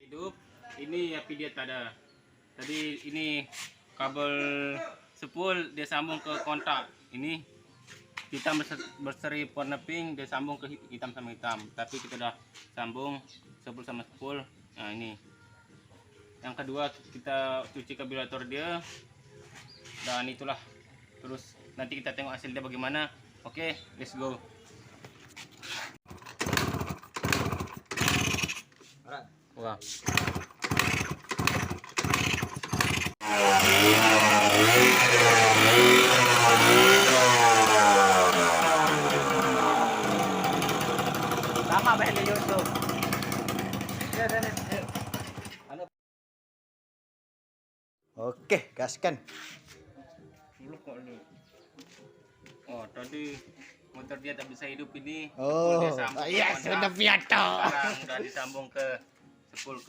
hidup. Ini api dia tak ada. Tadi ini kabel sepul dia sambung ke kontak. Ini hitam berseri warna pink, dia sambung ke hitam sama hitam. Tapi kita udah sambung sepul sama sepul. Nah ini. Yang kedua kita cuci karburator dia. Dan itulah. Terus nanti kita tengok hasilnya bagaimana. Oke, let's go. Wah. Sama bahasa YouTube. Oke, gaskan. Dulu kok ini. Oh, tadi motor dia tak bisa hidup ini. Oh, Dia sambung ke iya kontak. sudah piato. Sekarang udah disambung ke sepul